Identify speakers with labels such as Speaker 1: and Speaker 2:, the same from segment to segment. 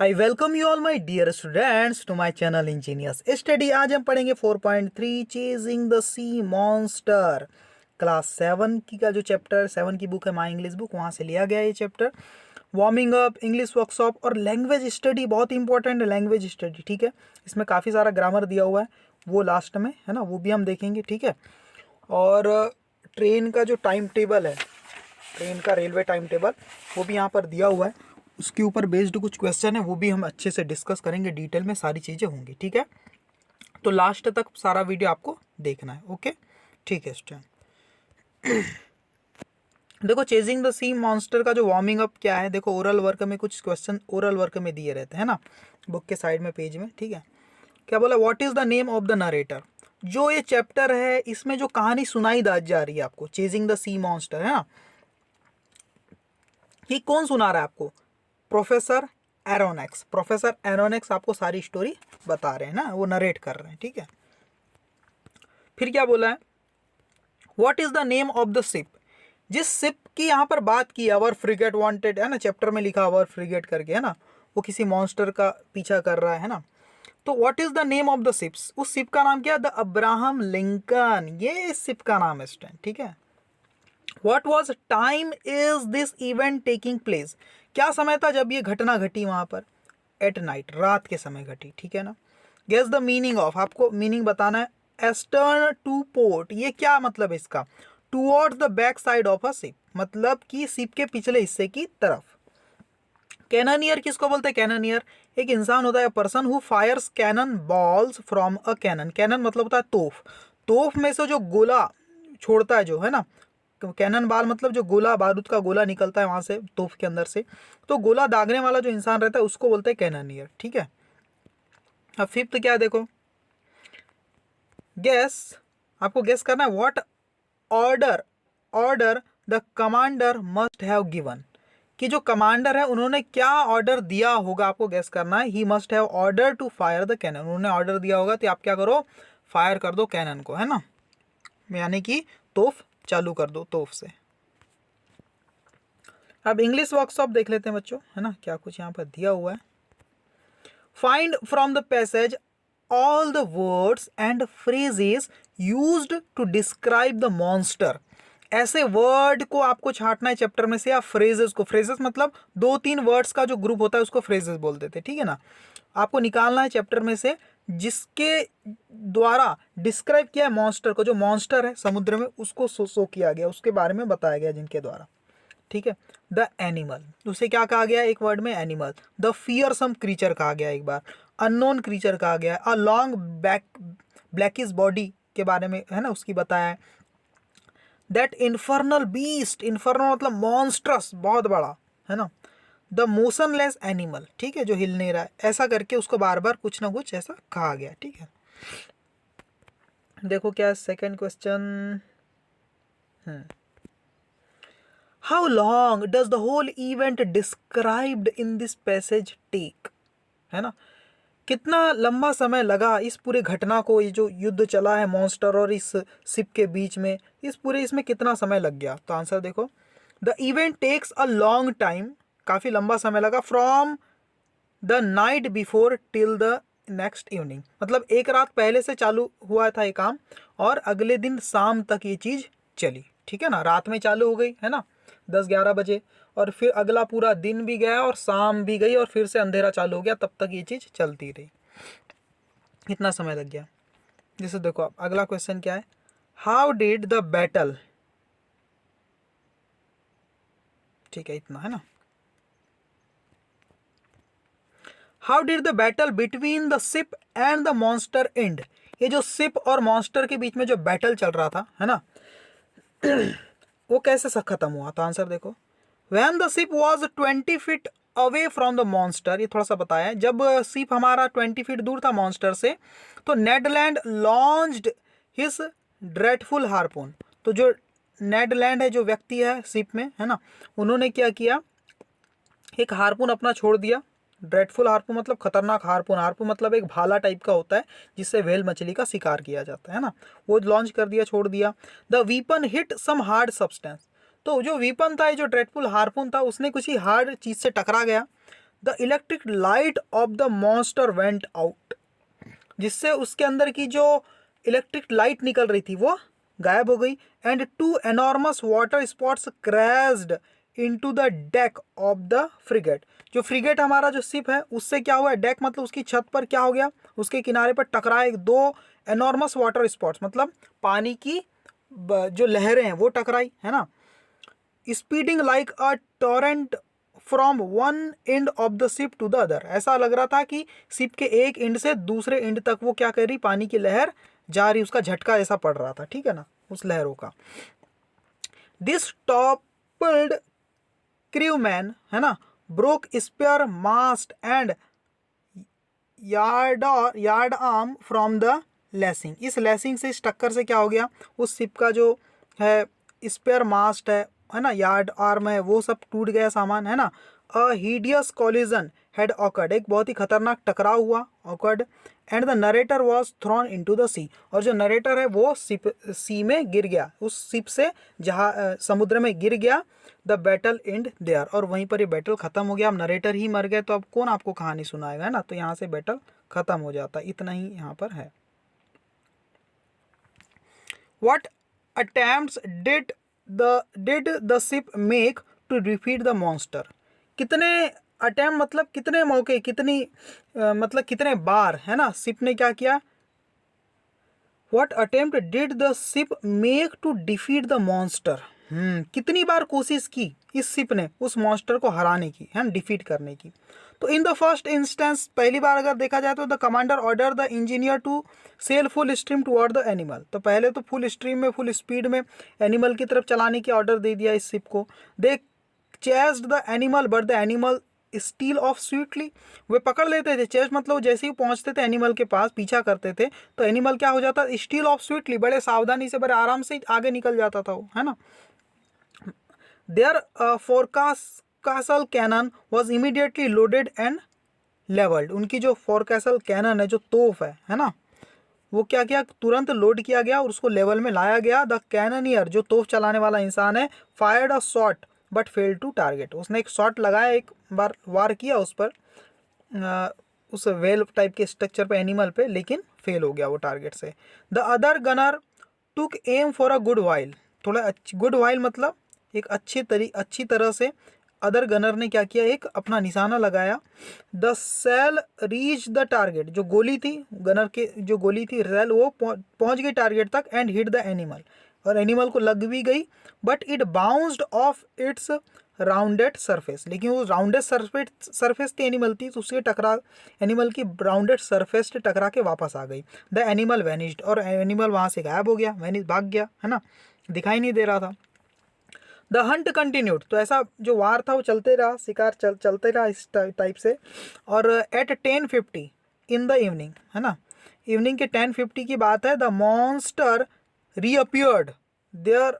Speaker 1: I welcome you all my dear students to my channel engineers study. आज हम पढ़ेंगे 4.3 chasing the sea monster. Class 7 की का जो चैप्टर 7 की बुक है माई इंग्लिश बुक, वहाँ से लिया गया ये chapter. Warming up, English workshop और लैंग्वेज स्टडी बहुत इंपॉर्टेंट है। लैंग्वेज स्टडी, ठीक है, इसमें काफ़ी सारा ग्रामर दिया हुआ है, वो लास्ट में है ना, वो भी हम देखेंगे, ठीक है। और ट्रेन का जो टाइम टेबल है, ट्रेन का रेलवे टाइम टेबल, वो भी यहाँ पर दिया हुआ है। उसके ऊपर बेस्ड कुछ क्वेश्चन है, वो भी हम अच्छे से डिस्कस करेंगे, डिटेल में सारी चीज़ें होंगी, ठीक है। तो लास्ट तक सारा वीडियो आपको देखना है, ओके, ठीक है स्टूडेंट। देखो, चेजिंग द सी मॉन्स्टर का जो वार्मिंग अप क्या है, देखो ओरल वर्क में कुछ क्वेश्चन ओरल वर्क में दिए रहते हैं ना, बुक के साइड में पेज में, ठीक है। क्या बोला, what is the name of the narrator. जो ये चैप्टर है इसमें जो कहानी सुनाई जा रही है आपको, चेजिंग द सी मॉन्स्टर, है ना, ये कौन सुना रहा है आपको? प्रोफेसर एरोनेक्स। प्रोफेसर एरोनेक्स आपको सारी स्टोरी बता रहे हैं ना, वो नरेट कर रहे हैं, ठीक है। फिर क्या बोला है, what is the name of the ship. जिस शिप की यहाँ पर बात की, अवर फ्रिगेट वांटेड, है ना, चैप्टर में लिखा अवर फ्रिगेट करके, है ना, वो किसी मॉन्स्टर का पीछा कर रहा है ना। तो what is the name of the ships, उस शिप का नाम क्या है? द अब्राहम लिंकन, ये इस शिप का नाम है स्टूडेंट, ठीक है। What was time is this event taking place? क्या समय था जब ये घटना घटी वहां पर? एट नाइट, रात के समय घटी, ठीक है ना। गेस द मीनिंग ऑफ, आपको मीनिंग बताना है। एस्टर्न टू पोर्ट, ये क्या मतलब है इसका? Towards the back side of a ship, मतलब कि शिप के पिछले हिस्से की तरफ। कैननियर किसको बोलते हैं? कैननियर एक इंसान होता है, person who fires cannon balls from a cannon. Cannon मतलब होता है तोफ, तोफ में से जो गोला छोड़ता है, जो है ना, कैनन बाल मतलब जो गोला, बारूद का गोला निकलता है वहां से तोफ के अंदर से, तो गोला दागने वाला जो इंसान रहता है उसको बोलते हैं कैननियर, ठीक है। अब फिफ्थ क्या है, देखो, गैस, आपको गैस करना है। What order order the commander must have given, कि जो कमांडर है उन्होंने क्या ऑर्डर दिया होगा, आपको गैस करना है। He must have order to fire the cannon, उन्होंने ऑर्डर दिया होगा तो आप क्या करो, फायर कर दो कैनन को, है ना, यानी कि तोफ चालू कर दो तोफ से। अब इंग्लिश वर्कशॉप देख लेते हैं बच्चों, है ना, क्या कुछ यहाँ पर दिया हुआ है। Find from the passage all the words and phrases used to describe the monster. ऐसे वर्ड को आपको छांटना है चैप्टर में से, या फ्रेजेस को। फ्रेजेस मतलब 2-3 वर्ड्स का जो ग्रुप होता है उसको फ्रेजेस बोल देते हैं, ठीक है ना। आपको निकालना है चैप्टर में से जिसके द्वारा डिस्क्राइब किया है मॉन्स्टर को, जो मॉन्स्टर है समुद्र में उसको शो किया गया, उसके बारे में बताया गया जिनके द्वारा, ठीक है। द एनिमल, उसे क्या कहा गया एक वर्ड में? एनिमल। द फियरसम क्रीचर कहा गया एक बार। अननोन क्रीचर कहा गया। A long back blackish body के बारे में, है ना, उसकी बताया है। दैट इन्फर्नल बीस्ट, इन्फर्नल मतलब मॉन्स्ट्रस, बहुत बड़ा, है ना। द मोशनलेस एनिमल, ठीक है, जो हिल नहीं रहा है, ऐसा करके उसको बार बार कुछ ना कुछ ऐसा कहा गया, ठीक है। देखो क्या second question, how long does the whole event described in this passage take, है ना, कितना लंबा समय लगा इस पूरे घटना को, ये जो युद्ध चला है मॉन्स्टर और इस शिप के बीच में, इस पूरे इसमें कितना समय लग गया? तो आंसर देखो, the event takes a long time, काफी लंबा समय लगा, from the night before till the next evening, मतलब एक रात पहले से चालू हुआ था ये काम और अगले दिन शाम तक ये चीज चली, ठीक है ना। रात में चालू हो गई, है ना, 10-11 बजे, और फिर अगला पूरा दिन भी गया और शाम भी गई और फिर से अंधेरा चालू हो गया, तब तक ये चीज चलती रही, इतना समय लग गया। जैसे देखो अब अगला क्वेश्चन क्या है, हाउ डिड द बैटल, ठीक है, इतना है ना। How did the battle between the ship and the monster and, ये जो शिप और मॉन्स्टर के बीच में जो बैटल चल रहा था, है ना, वो कैसे खत्म हुआ? तो आंसर देखो, when the ship was 20 feet away from the monster, ये थोड़ा सा बताया है, जब शिप हमारा 20 फीट दूर था मॉन्स्टर से, तो नेडलैंड लॉन्च्ड हिज ड्रेडफुल हार्पून, तो जो नेडलैंड है, जो व्यक्ति है शिप में, है ना, उन्होंने क्या किया, एक हार्पून अपना छोड़ दिया। ड्रेडफुल हार्पून मतलब खतरनाक हार्पून, हार्पून मतलब एक भाला टाइप का होता है जिससे व्हेल मछली का शिकार किया जाता है ना, वो लॉन्च कर दिया, छोड़ दिया। The weapon hit some hard substance, तो जो वीपन था, जो ड्रेडफुल हार्पून था, उसने कुछ ही हार्ड चीज से टकरा गया। The electric light of the monster went out, जिससे उसके अंदर की जो इलेक्ट्रिक लाइट निकल रही थी वो गायब हो गई। And two enormous water spouts crashed into the deck of the frigate, जो फ्रिगेट हमारा जो शिप है उससे क्या हुआ, डेक मतलब उसकी छत पर क्या हो गया, उसके किनारे पर टकराए दो एनॉर्मस वाटर स्पॉट्स, मतलब पानी की जो लहरें हैं वो टकराई, है ना। Speeding like a torrent from one end of the ship to the other, ऐसा लग रहा था कि शिप के एक एंड से दूसरे एंड तक वो क्या कर रही, पानी की लहर जा रही, उसका झटका ऐसा पड़ रहा था, ठीक है ना, उस लहरों का। दिस टॉपल्ड क्रूमैन, है ना, broke spare mast and yard arm from the lashing, इस लेसिंग से, इस टक्कर से क्या हो गया, उस शिप का जो है स्पेयर मास्ट है ना, यार्ड आर्म है, वो सब टूट गया सामान, है ना। A hideous collision had occurred, एक बहुत ही खतरनाक टकराव हुआ, occurred. And the narrator was thrown into the sea, और जो नरेटर है वो सी में गिर गया, उस शिप से जहाँ समुद्र में गिर गया। द बैटल एंड देयर, और वहीं पर ये बैटल खत्म हो गया। अब नरेटर ही मर गए तो अब कौन आपको कहानी सुनाएगा, है ना, तो यहाँ से बैटल खत्म हो जाता, इतना ही यहाँ पर है। What attempts did the ship make to defeat the monster? कितने अटेम्प्ट मतलब कितने मौके, कितनी मतलब कितने बार, है ना, शिप ने क्या किया। What attempt did the ship make to defeat the monster? कितनी बार कोशिश की इस शिप ने उस मॉन्स्टर को हराने की, है ना, डिफीट करने की। तो इन द फर्स्ट इंस्टेंस, पहली बार अगर देखा जाए तो the commander order the engineer to sail full steam toward the animal, तो पहले तो फुल स्ट्रीम में, फुल स्पीड में एनिमल की तरफ चलाने की ऑर्डर दे दिया इस शिप को। They chased the animal but the animal steal off sweetly, वे पकड़ लेते थे, चेस्ट मतलब जैसे ही पहुंचते थे एनिमल के पास, पीछा करते थे, तो एनिमल क्या हो जाता, स्टील ऑफ स्वीटली, बड़े सावधानी से, बड़े आराम से आगे निकल जाता था वो, है ना। There forecastle cannon was immediately loaded and levelled, उनकी जो फोरकासल कैनन है, जो तोप है ना, वो क्या किया, तुरंत लोड किया गया और उसको लेवल में लाया गया। द कैननियर, जो तोप चलाने वाला इंसान है, fired a shot but fail to target, उसने एक शॉट लगाया, एक बार वार किया उस पर, उस वेल टाइप के स्ट्रक्चर पे, एनिमल पे, लेकिन फेल हो गया वो टारगेट से। The other gunner took aim for a good while, थोड़ा गुड वाइल मतलब एक अच्छी तरह से अदर गनर ने क्या किया, एक अपना निशाना लगाया। The shell reach the target, जो गोली थी, गनर के जो गोली थी सेल, वो पहुंच गई टारगेट तक। एंड हिट द एनिमल, और एनिमल को लग भी गई, but it bounced of its rounded surface, लेकिन वो राउंडेड सरफेस थी एनिमल थी, तो उसके टकरा, एनिमल की राउंडेड सरफेस से टकरा के वापस आ गई। द एनिमल वैनिश्ड, और एनिमल वहाँ से गायब हो गया, भाग गया, है ना, दिखाई नहीं दे रहा था। द हंट कंटिन्यूड, तो ऐसा जो वार था वो चलते रहा, शिकार चलते रहा इस टाइप से। और एट 10:50 इन द इवनिंग, है ना, इवनिंग के 10:50 की बात है, the monster reappeared there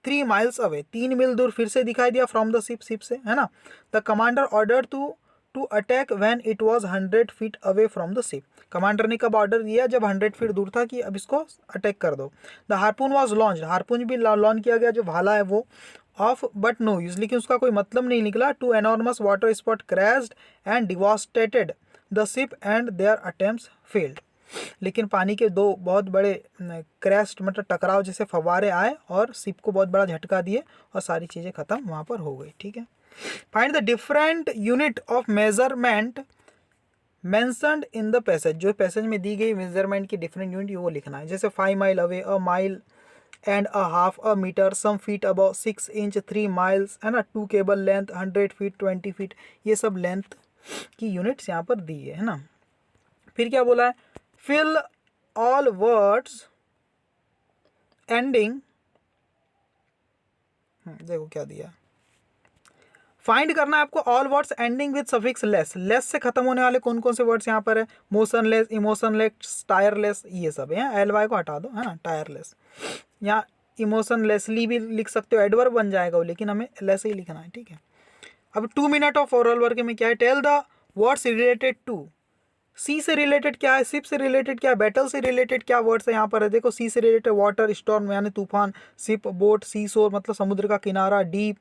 Speaker 1: 3 miles away, 3 मील दूर फिर से दिखाई दिया फ्रॉम द शिप से, है ना। The commander order to attack when it was 100 feet away from the ship, commander ने कब ऑर्डर दिया, जब 100 feet दूर था, कि अब इसको अटैक कर दो। The harpoon was launch, harpoon भी लॉन्च किया गया, जो भाला है वो, ऑफ बट नो यूज, लेकिन उसका कोई मतलब नहीं निकला। Two enormous water spot crashed and devastated the ship and their attempts failed, लेकिन पानी के दो बहुत बड़े क्रैश मतलब टकराव जैसे फव्वारे आए और शिप को बहुत बड़ा झटका दिए और सारी चीज़ें खत्म वहाँ पर हो गई, ठीक है। Find the different unit of measurement mentioned in the passage, जो पैसेज में दी गई मेजरमेंट की डिफरेंट यूनिट वो लिखना है, जैसे 5 mile away, a mile and a half, a metre, some feet about 6 inch, 3 miles, है ना, 2 केबल लेंथ, 100 feet, 20 feet, ये सब लेंथ की यूनिट्स यहाँ पर दी है ना। फिर क्या बोला है, फिल ऑल वर्ड्स एंडिंग, देखो क्या दिया, फाइंड करना है आपको all words ending with suffix less, less से खत्म होने वाले कौन कौन से वर्ड्स यहाँ पर है, मोशनलेस, इमोशनलेस, टायरलेस, ये सब है। एल वाई को हटा दो, है ना, टायरलेस, यहाँ इमोशनलेसली भी लिख सकते हो, एडवर्ब बन जाएगा वो, लेकिन हमें लेस ही लिखना है, ठीक है। अब 2 minute ऑफ ओरल वर्क में क्या है, tell the words related to sea से रिलेटेड क्या है, शिप से रिलेटेड क्या है, बैटल से रिलेटेड क्या वर्ड्स है यहाँ पर है, देखो सी से रिलेटेड वाटर, स्टॉर्म यानी तूफान, शिप बोट, सी शोर मतलब समुद्र का किनारा, डीप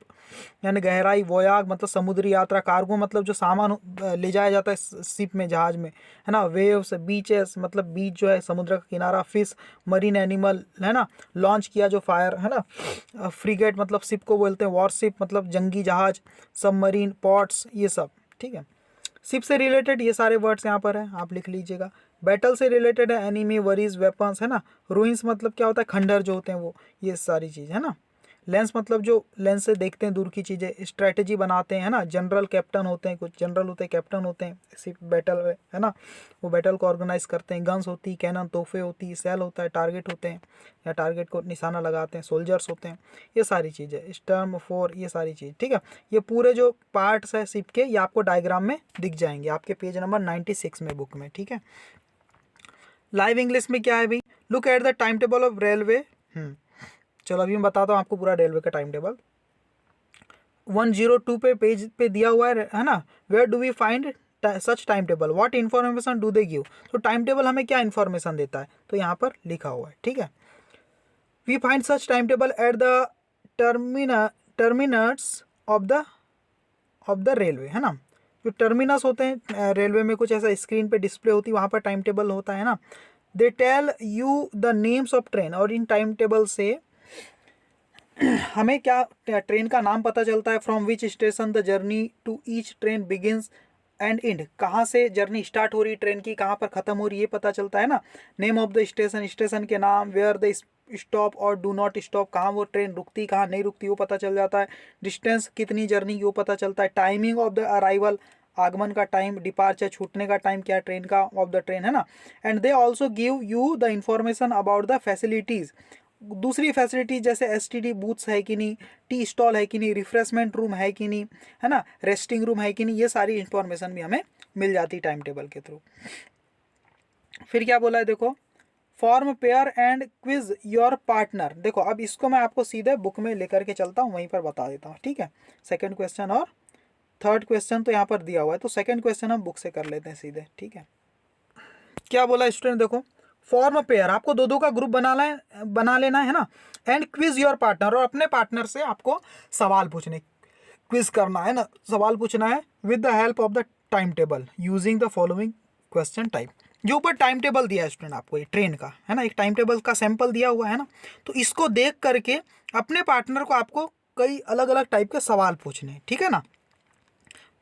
Speaker 1: यानी गहराई, वोयाग मतलब समुद्री यात्रा, कार्गो मतलब जो सामान ले जाया जाता है शिप में, जहाज में, है ना, वेव्स, बीचेस मतलब बीच जो है समुद्र का किनारा, फिश मरीन एनिमल, है ना, लॉन्च किया जो फायर, है ना, फ्रीगेट मतलब शिप को बोलते हैं, वॉरशिप मतलब जंगी जहाज, सबमरीन, पॉट्स, ये सब, ठीक है। शिप से रिलेटेड ये सारे वर्ड्स यहाँ पर हैं, आप लिख लीजिएगा। बैटल से रिलेटेड है एनिमी, वरीज, वेपन्स, है ना। रूइंस मतलब क्या होता है, खंडर जो होते हैं वो, ये सारी चीज़ है ना। लेंस मतलब जो लेंस से देखते हैं दूर की चीज़ें, स्ट्रेटेजी बनाते हैं, है ना। जनरल कैप्टन होते हैं, कुछ जनरल होते हैं, कैप्टन होते हैं शिप बैटल में, है ना, वो बैटल को ऑर्गेनाइज करते हैं। गन्स होती, कैनन तोहफे होती, सेल होता है, टारगेट होते हैं या टारगेट को निशाना लगाते हैं, सोल्जर्स होते हैं, ये सारी चीज़ें, स्टर्म फोर, ये सारी चीज़, ठीक है। ये पूरे जो पार्ट्स है शिप के, ये आपको डायग्राम में दिख जाएंगे आपके पेज नंबर 96 में बुक में, ठीक है। लाइव इंग्लिश में क्या है भाई, look at the time table of railway. चलो अभी मैं बताता हूँ आपको पूरा रेलवे का टाइम टेबल। 102 पे पेज पे दिया हुआ है ना, where do we find such time table, what information do they give. तो टाइम टेबल हमें क्या इन्फॉर्मेशन देता है, तो यहाँ पर लिखा हुआ है, ठीक है। We find such time table at the terminus of the railway, है ना। जो टर्मिनस होते हैं रेलवे में, कुछ ऐसा स्क्रीन पे डिस्प्ले होती है, वहाँ पर टाइम टेबल होता है ना। They tell you the names of train, और इन टाइम टेबल से हमें क्या ट्रेन का नाम पता चलता है। From which station the journey to each train begins and end, कहाँ से जर्नी स्टार्ट हो रही ट्रेन की, कहाँ पर खत्म हो रही है, ये पता चलता है ना। Name of the station, station के नाम, वेयर द स्टॉप और डू नॉट स्टॉप, कहाँ वो ट्रेन रुकती कहाँ नहीं रुकती वो पता चल जाता है। डिस्टेंस कितनी जर्नी की वो पता चलता है। टाइमिंग ऑफ द अराइवल, आगमन का टाइम, डिपार्चर छूटने का टाइम क्या ट्रेन का, ऑफ द ट्रेन, है ना। And they also give you the information about the facilities, दूसरी फैसिलिटीज जैसे एसटीडी बूथ्स है कि नहीं, टी स्टॉल है कि नहीं, रिफ्रेशमेंट रूम है कि नहीं, है ना, रेस्टिंग रूम है कि नहीं, ये सारी इंफॉर्मेशन भी हमें मिल जाती टाइम टेबल के थ्रू। फिर क्या बोला है देखो, form pair and quiz your partner. देखो अब इसको मैं आपको सीधे बुक में लेकर के चलता हूँ, वहीं पर बता देता हूँ, ठीक है। सेकेंड क्वेश्चन और थर्ड क्वेश्चन तो यहाँ पर दिया हुआ है, तो सेकेंड क्वेश्चन हम बुक से कर लेते हैं सीधे, ठीक है। क्या बोला स्टूडेंट, देखो फॉर्म पेयर, आपको दो दो का ग्रुप बना लेना है ना। एंड क्विज योर पार्टनर, और अपने पार्टनर से आपको सवाल पूछने, क्विज करना है ना, सवाल पूछना है with the help of the time table using the following question type. जो ऊपर टाइम टेबल दिया है स्टूडेंट आपको, ये ट्रेन का है ना, एक टाइम टेबल का सैंपल दिया हुआ है ना, तो इसको देख करके अपने पार्टनर को आपको कई अलग अलग टाइप के सवाल पूछने हैं, ठीक है ना।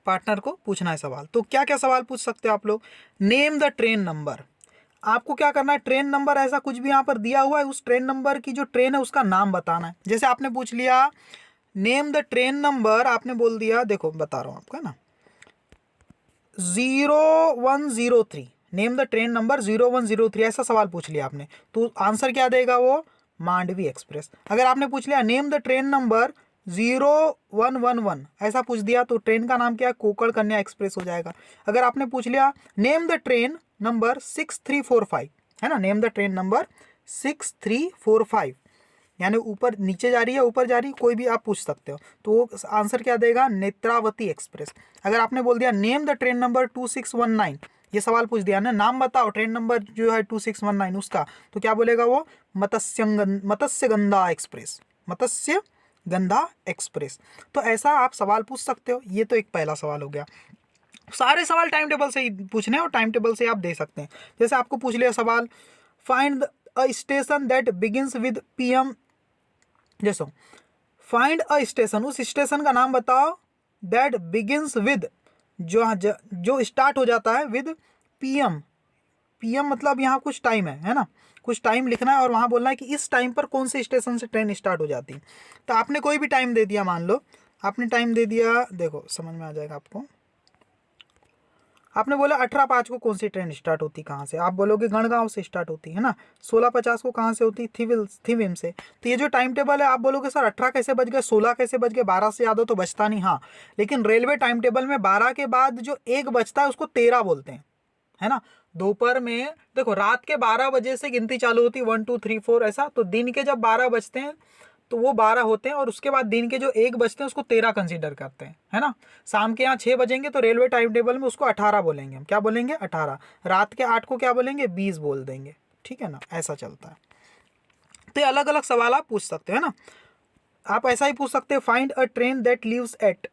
Speaker 1: पार्टनर को पूछना है सवाल, तो क्या क्या सवाल पूछ सकते हो आप लोग। नेम द ट्रेन नंबर, आपको क्या करना है, ट्रेन नंबर ऐसा कुछ भी यहाँ पर दिया हुआ है, उस ट्रेन नंबर की जो ट्रेन है उसका नाम बताना है। जैसे आपने पूछ लिया नेम द ट्रेन नंबर, आपने बोल दिया, देखो बता रहा हूँ आपको, है ना, 0103, नेम द ट्रेन नंबर 0103, ऐसा सवाल पूछ लिया आपने, तो आंसर क्या देगा वो, मांडवी एक्सप्रेस। अगर आपने पूछ लिया नेम द ट्रेन नंबर 0111, ऐसा पूछ दिया, तो ट्रेन का नाम क्या है, कोकण कन्या एक्सप्रेस हो जाएगा। अगर आपने पूछ लिया नेम द ट्रेन नंबर 6345, है ना, नेम द ट्रेन नंबर 6345, यानी ऊपर नीचे जा रही है ऊपर जा रही है, कोई भी आप पूछ सकते हो, तो वो आंसर क्या देगा, नेत्रावती एक्सप्रेस। अगर आपने बोल दिया नेम द ट्रेन नंबर 2619, ये सवाल पूछ दिया ना, नाम बताओ ट्रेन नंबर जो है 2619 उसका, तो क्या बोलेगा वो, मत्स्यगंधा एक्सप्रेस, मत्स्य गंधा एक्सप्रेस। तो ऐसा आप सवाल पूछ सकते हो, ये तो एक पहला सवाल हो गया। सारे सवाल टाइम टेबल से ही पूछने और टाइम टेबल से आप दे सकते हैं। जैसे आपको पूछ लिया सवाल, find a station that begins with PM, जैसे फाइंड अ स्टेशन, उस स्टेशन का नाम बताओ, दैट बिगिंस विद, जो स्टार्ट हो जाता है विद PM। PM मतलब यहाँ कुछ टाइम है ना, कुछ टाइम लिखना है और वहाँ बोलना है कि इस टाइम पर कौन से स्टेशन से ट्रेन स्टार्ट हो जाती है। तो आपने कोई भी टाइम दे दिया, मान लो आपने टाइम दे दिया, देखो समझ में आ जाएगा आपको। आपने बोला 18:05 को कौन सी ट्रेन स्टार्ट होती, कहाँ से, आप बोलोगे गणगांव से स्टार्ट होती है ना। 16:50 को कहाँ से होती, थिविम से। तो ये जो टाइम टेबल है, आप बोलोगे सर 18 कैसे बज गए, 16 कैसे बज गए, 12 से याद हो तो बचता नहीं, हाँ, लेकिन रेलवे टाइम टेबल में 12 के बाद जो 1 बचता है उसको 13 बोलते हैं, है ना। दोपहर में देखो, रात के 12 बजे से गिनती चालू होती है, 1 2 3 4 ऐसा, तो दिन के जब 12 बजते हैं तो वो 12 होते हैं, और उसके बाद दिन के जो 1 बजते हैं उसको 13 कंसीडर करते हैं, है ना। शाम के यहाँ 6 बजेंगे तो रेलवे टाइम टेबल में उसको 18 बोलेंगे हम, क्या बोलेंगे 18। रात के 8 को क्या बोलेंगे 20 बोल देंगे, ठीक है ना, ऐसा चलता है। तो ये अलग अलग सवाल आप पूछ सकते हैं ना। आप ऐसा ही पूछ सकते हैं, find a train that leaves eight,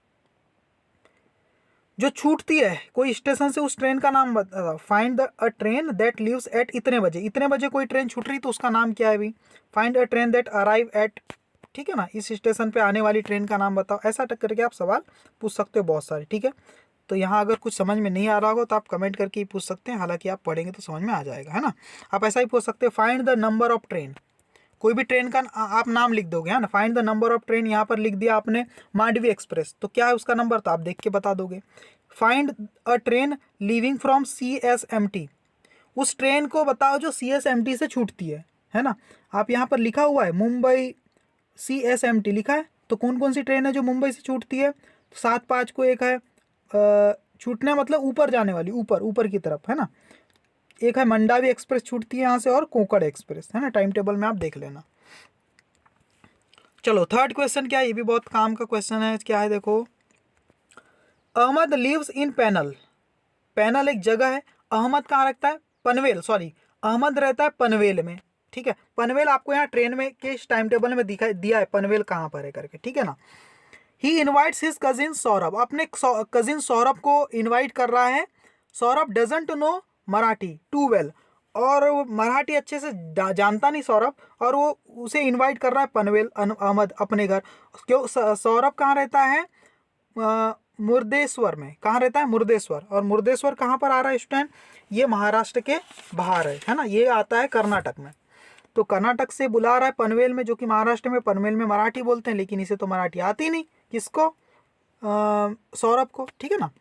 Speaker 1: जो छूटती है कोई स्टेशन से उस ट्रेन का नाम बता। Find a train that leaves eight इतने बजे, इतने बजे कोई ट्रेन छूट रही तो उसका नाम क्या है भाई। Find a train that arrive at, ठीक है ना, इस स्टेशन पे आने वाली ट्रेन का नाम बताओ। ऐसा करके आप सवाल पूछ सकते हो बहुत सारे, ठीक है। तो यहाँ अगर कुछ समझ में नहीं आ रहा हो तो आप कमेंट करके ही पूछ सकते हैं, हालांकि आप पढ़ेंगे तो समझ में आ जाएगा, है ना। आप ऐसा ही पूछ सकते हैं, find the number of train, कोई भी ट्रेन का आप नाम लिख दोगे, है ना। Find the number of train, यहाँ पर लिख दिया आपने मांडवी एक्सप्रेस, तो क्या है उसका नंबर, तो आप देख के बता दोगे। Find a train leaving from CSMT, उस ट्रेन को बताओ जो CSMT से छूटती है ना। आप यहाँ पर लिखा हुआ है मुंबई CSMT लिखा है, तो कौन कौन सी ट्रेन है जो मुंबई से छूटती है, तो 7-5 को एक है, छूटने मतलब ऊपर जाने वाली, ऊपर ऊपर की तरफ, है ना। एक है मंडावी एक्सप्रेस छूटती है यहाँ से, और कोंकण एक्सप्रेस, है ना, टाइम टेबल में आप देख लेना। चलो थर्ड क्वेश्चन क्या है, ये भी बहुत काम का क्वेश्चन है, क्या है देखो। अहमद लिव्स इन पैनल, पैनल एक जगह है, अहमद कहाँ रखता है, पनवेल, सॉरी, अहमद रहता है पनवेल में, ठीक है। पनवेल आपको यहाँ ट्रेन में के टाइम टेबल में दिखाई दिया है, पनवेल कहाँ पर है करके, ठीक है ना। He invites his cousin Saurabh, अपने कजिन सौरभ को इनवाइट कर रहा है। Saurabh doesn't know Marathi too well, और वो मराठी अच्छे से जानता नहीं सौरभ, और वो उसे इनवाइट कर रहा है पनवेल अहमद अपने घर। क्यों, सौरभ कहाँ रहता है, मुर्देश्वर में, कहाँ रहता है मुर्देश्वर, और मुर्देश्वर कहाँ पर आ रहा है स्टूडेंट, ये महाराष्ट्र के बाहर है ना, ये आता है कर्नाटक में। तो कर्नाटक से बुला रहा है पनवेल में, जो कि महाराष्ट्र में, पनवेल में मराठी बोलते हैं, लेकिन इसे तो मराठी आती नहीं, किसको, सौरभ को, ठीक है ना।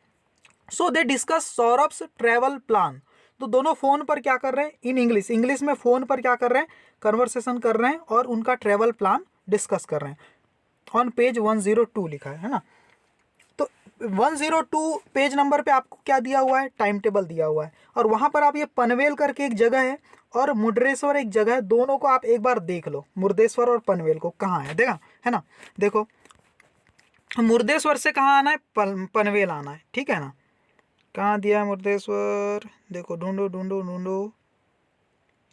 Speaker 1: सो दे डिस्कस सौरभ्स ट्रेवल प्लान, तो दोनों फोन पर क्या कर रहे हैं, इन इंग्लिश, इंग्लिश में फोन पर क्या कर रहे हैं, कन्वर्सेशन कर रहे हैं, और उनका ट्रेवल प्लान डिस्कस कर रहे हैं। ऑन पेज 102 लिखा है ना। तो 102 पेज नंबर पे आपको क्या दिया हुआ है, टाइम टेबल दिया हुआ है, और वहाँ पर आप ये पनवेल करके एक जगह है, और मुर्देश्वर एक जगह है, दोनों को आप एक बार देख लो, मुर्देश्वर और पनवेल को कहाँ है, देखा है ना। देखो मुर्देश्वर से कहाँ आना है, पनवेल आना है, ठीक है ना। कहाँ दिया है मुर्देश्वर, देखो ढूंढो ढूंढो ढूंढो,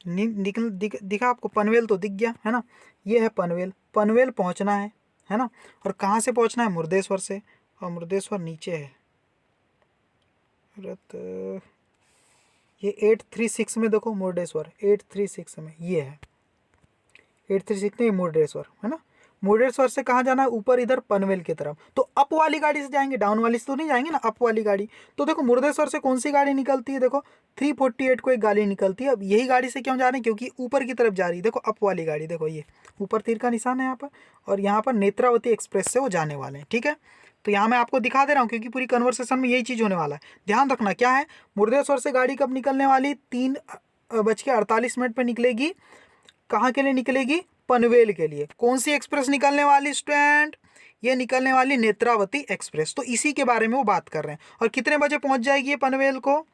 Speaker 1: दिखा आपको, पनवेल तो दिख गया, है ना। ये है पनवेल, पनवेल पहुँचना है ना। और कहाँ से पहुँचना है, मुर्देश्वर से, और मुर्देश्वर नीचे है, ये 836 में देखो मुर्देश्वर, 836 में ये है, 836 में मुर्देश्वर, है ना। मुर्देश्वर से कहाँ जाना है, ऊपर इधर पनवेल की तरफ। तो अप वाली गाड़ी से जाएंगे, डाउन वाली से तो नहीं जाएंगे ना, अप वाली गाड़ी। तो देखो मुर्देश्वर से कौन सी गाड़ी निकलती है, देखो 348 को एक गाड़ी निकलती है। अब यही गाड़ी से क्यों जा रहे हैं, क्योंकि ऊपर की तरफ जा रही है, देखो अप वाली गाड़ी, देखो ये ऊपर तीर का निशान है यहाँ पर, और यहाँ पर नेत्रावती एक्सप्रेस से वो जाने वाले हैं, ठीक है। तो यहाँ मैं आपको दिखा दे रहा हूँ, क्योंकि पूरी कन्वर्सेशन में यही चीज़ होने वाला है, ध्यान रखना। क्या है, मुर्देश्वर से गाड़ी कब निकलने वाली, 3:48 पर निकलेगी, कहाँ के लिए निकलेगी, पनवेल के लिए। कौन सी एक्सप्रेस निकलने वाली स्टूडेंट, ये निकलने वाली नेत्रावती एक्सप्रेस। तो इसी के बारे में वो बात कर रहे हैं। और कितने बजे पहुंच जाएगी ये पनवेल को,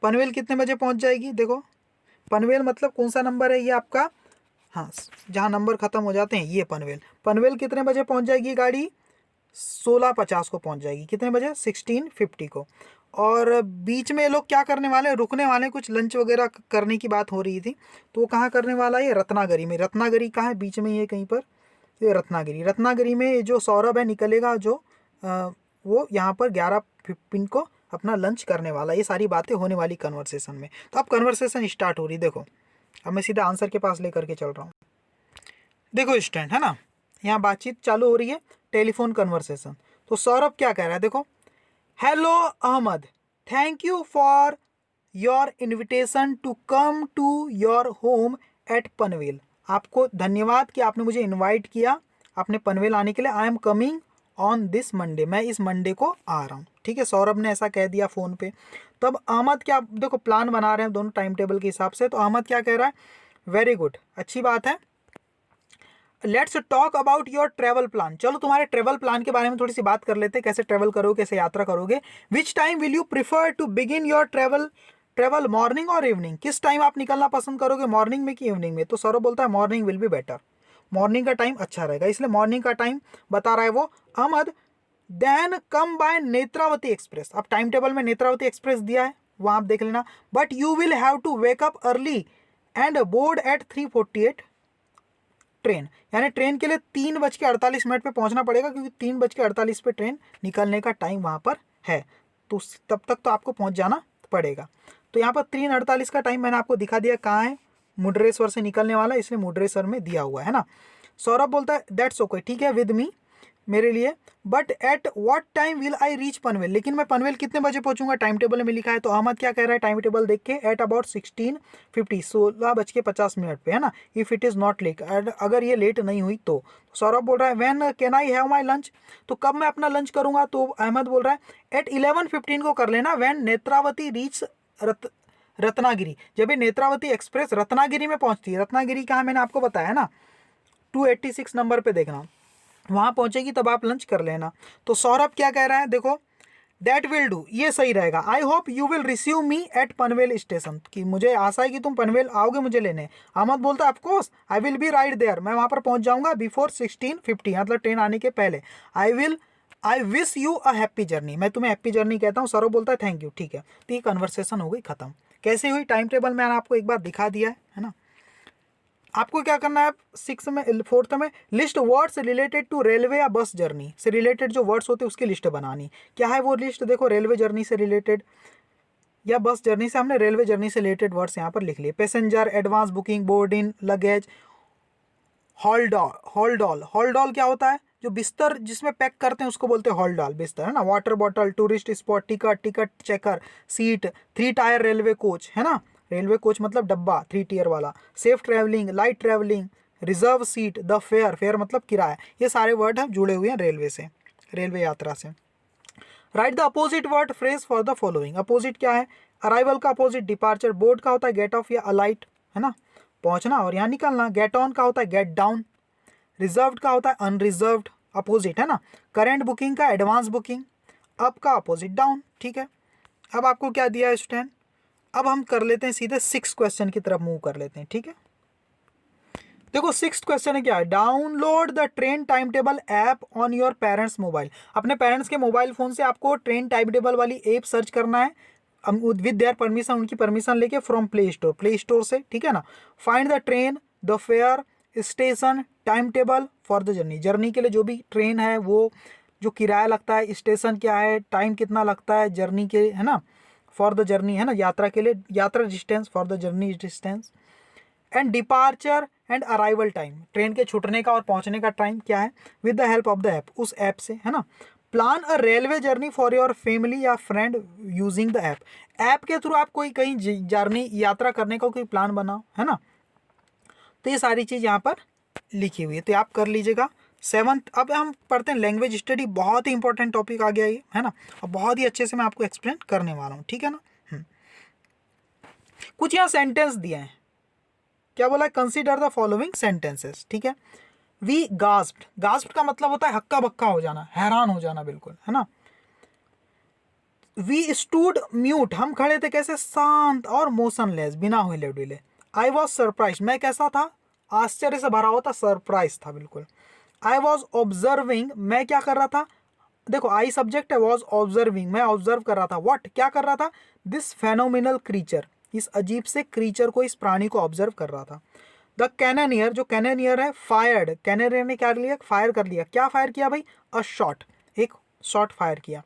Speaker 1: पनवेल कितने बजे पहुंच जाएगी, देखो पनवेल मतलब कौन सा नंबर है ये आपका, हाँ जहाँ नंबर खत्म हो जाते हैं ये पनवेल। पनवेल कितने बजे पहुंच जाएगी गाड़ी, 16:50 को पहुंच जाएगी, कितने बजे, 16:50 को। और बीच में ये लोग क्या करने वाले, रुकने वाले, कुछ लंच वगैरह करने की बात हो रही थी। तो वो कहाँ करने वाला है, ये रत्नागिरी में। रत्नागिरी कहाँ है, बीच में ये कहीं पर, ये रत्नागिरी, रत्नागिरी में जो सौरभ है निकलेगा, जो वो यहाँ पर 11:15 को अपना लंच करने वाला। ये सारी बातें होने वाली कन्वर्सेशन में। तो अब कन्वर्सेशन स्टार्ट हो रही, देखो अब मैं सीधा आंसर के पास लेकर के चल रहा हूँ। देखो स्टूडेंट, है ना, यहाँ बातचीत चालू हो रही है, टेलीफोन कन्वर्सेशन। तो सौरभ क्या कह रहा है, देखो, hello Ahmed, thank you for your invitation to come to your home at Panvel. आपको धन्यवाद कि आपने मुझे इनवाइट किया अपने पनवेल आने के लिए। I am coming on this Monday, मैं इस मंडे को आ रहा हूँ, ठीक है। सौरभ ने ऐसा कह दिया फ़ोन पे। तब अहमद क्या, देखो प्लान बना रहे हैं दोनों टाइम टेबल के हिसाब से। तो अहमद क्या कह रहा है, वेरी गुड, अच्छी बात है, let's talk about your travel plan. चलो तुम्हारे ट्रेवल प्लान के बारे में थोड़ी सी बात कर लेते हैं, कैसे ट्रेवल करोगे, कैसे यात्रा करोगे। Which time will you prefer to begin your travel morning और इवनिंग, किस टाइम आप निकलना पसंद करोगे, मॉर्निंग में कि इवनिंग में। तो सौरभ बोलता है morning will be better, morning का टाइम अच्छा रहेगा, इसलिए मॉर्निंग का टाइम बता रहा है वो Ahmed. Then come by Netravati express, अब टाइम टेबल में नेत्रावती एक्सप्रेस दिया है, वहाँ आप देख लेना। But you will have to wake up early and board at 3:48 train, यानी ट्रेन के लिए 3:48 पे पहुंचना पड़ेगा, क्योंकि 3:48 पे ट्रेन निकलने का टाइम वहाँ पर है, तो तब तक तो आपको पहुंच जाना पड़ेगा। तो यहाँ पर 3:48 का टाइम मैंने आपको दिखा दिया कहाँ है, मुड्रेश्वर से निकलने वाला, इसलिए मुड्रेश्वर में दिया हुआ है ना। सौरभ बोलता है दैट्स ओके, ठीक है विद मी, मेरे लिए। But at what time will I reach Panvel, लेकिन मैं पनवेल कितने बजे पहुंचूंगा, टाइम टेबल में लिखा है। तो अहमद क्या कह रहा है टाइम टेबल देख के, एट अबाउट 16:50, 16:50 पे, है ना। If it is not let, अगर ये लेट नहीं हुई तो। सौरभ बोल रहा है when can I have my lunch, तो कब मैं अपना लंच करूंगा। तो अहमद बोल रहा है एट 11:15 को कर लेना, व्हेन नेत्रावती रीच रत्नागिरी, जब ये नेत्रावती एक्सप्रेस रत्नागिरी में पहुंचती है। रत्नागिरी कहाँ मैंने आपको बताया ना, 286 नंबर पे देखना, वहाँ पहुंचेगी तब आप लंच कर लेना। तो सौरभ क्या कह रहा है देखो, दैट विल डू, ये सही रहेगा। I hope you will receive me at Panvel station, कि मुझे आशा है कि तुम पनवेल आओगे मुझे लेने। अहमद बोलता है of course I will be right there, मैं वहाँ पर पहुँच जाऊँगा बिफोर 16:50, मतलब ट्रेन आने के पहले। I wish you a happy journey, मैं तुम्हें हैप्पी जर्नी कहता हूँ। सौरभ बोलता है थैंक यू, ठीक है। तो ये कन्वर्सेशन हो गई खत्म। कैसे हुई, टाइम टेबल मैंने आपको एक बार दिखा दिया है ना। आपको क्या करना है, 4th में list words related to railway या बस जर्नी से रिलेटेड जो वर्ड्स होते हैं उसकी लिस्ट बनानी। क्या है वो लिस्ट, देखो रेलवे जर्नी से रिलेटेड या बस जर्नी से, हमने रेलवे जर्नी से रिलेटेड वर्ड्स यहाँ पर लिख लिए। पैसेंजर, एडवांस बुकिंग, बोर्ड इन, लगेज, हॉल्डॉल क्या होता है, जो बिस्तर जिसमें पैक करते हैं उसको बोलते हैं हॉल्डॉल, बिस्तर, है ना। Water bottle, tourist spot, ticket checker, seat, 3 tyre railway coach, है ना। रेलवे कोच मतलब डब्बा 3 टियर वाला। Safe travelling, light travelling, reserve seat, the fair मतलब किराया, ये सारे वर्ड हैं जुड़े हुए हैं रेलवे से, रेलवे यात्रा से। Right the opposite word phrase for the following, opposite क्या है, अराइवल का अपोजिट डिपार्चर, बोर्ड का होता है गेट ऑफ या अलाइट, है ना, पहुंचना और यहाँ निकलना। गेट ऑन का होता है गेट डाउन, रिजर्व्ड का होता है अनरिजर्व्ड, अपोजिट है ना। करेंट बुकिंग का एडवांस बुकिंग, अप का अपोजिट डाउन, ठीक है। अब आपको क्या दिया है स्टूडेंट, अब हम कर लेते हैं सीधे 6th क्वेश्चन की तरफ मूव कर लेते हैं, ठीक है। देखो 6th क्वेश्चन है क्या है, download the train time table app on your parents mobile, अपने पेरेंट्स के मोबाइल फोन से आपको ट्रेन टाइम टेबल वाली ऐप सर्च करना है विद देयर परमिशन, उनकी परमिशन लेके फ्रॉम प्ले स्टोर से, ठीक है ना। Find the train, the fair, station, time table for the journey के लिए जो भी ट्रेन है वो जो किराया लगता है, स्टेशन क्या है, टाइम कितना लगता है जर्नी के, है ना, फॉर द जर्नी, है ना, यात्रा के लिए, यात्रा distance, for the journey distance, and departure and arrival time, train के छूटने का और पहुंचने का टाइम क्या है, with the help of the app, उस ऐप से, है ना। Plan a railway journey for your family या friend using the app, app के थ्रू आप कोई कहीं जर्नी यात्रा करने का कोई प्लान बनाओ, है ना। तो ये सारी चीज़ यहाँ पर लिखी हुई है, तो आप कर लीजिएगा। 7th अब हम पढ़ते हैं लैंग्वेज स्टडी, बहुत ही इंपॉर्टेंट टॉपिक आ गया ये, है ना, और बहुत ही अच्छे से मैं आपको एक्सप्लेन करने वाला हूँ, ठीक है ना। कुछ यहाँ सेंटेंस दिए हैं, क्या बोला है, कंसीडर द फॉलोइंग सेंटेंसेस, ठीक है। वी गास्प्ड का मतलब होता है हक्का बक्का हो जाना, हैरान हो जाना बिल्कुल, है ना। वी स्टूड म्यूट, हम खड़े थे कैसे, शांत और मोशनलेस, बिना हिले डुले। आई वॉज सरप्राइज, मैं कैसा था, आश्चर्य से भरा हुआ था, सरप्राइज था बिल्कुल। आई वॉज ऑब्जर्विंग, मैं क्या कर रहा था, देखो आई सब्जेक्ट है, वॉज ऑब्जर्विंग, मैं ऑब्जर्व कर रहा था, व्हाट क्या कर रहा था, दिस फेनोमिनल क्रीचर, इस अजीब से क्रीचर को, इस प्राणी को ऑब्जर्व कर रहा था। द कैननियर, जो कैननियर है, फायर्ड, कैननियर ने क्या लिया, फायर कर लिया, क्या फायर किया भाई, अ शॉट, एक शॉट फायर किया।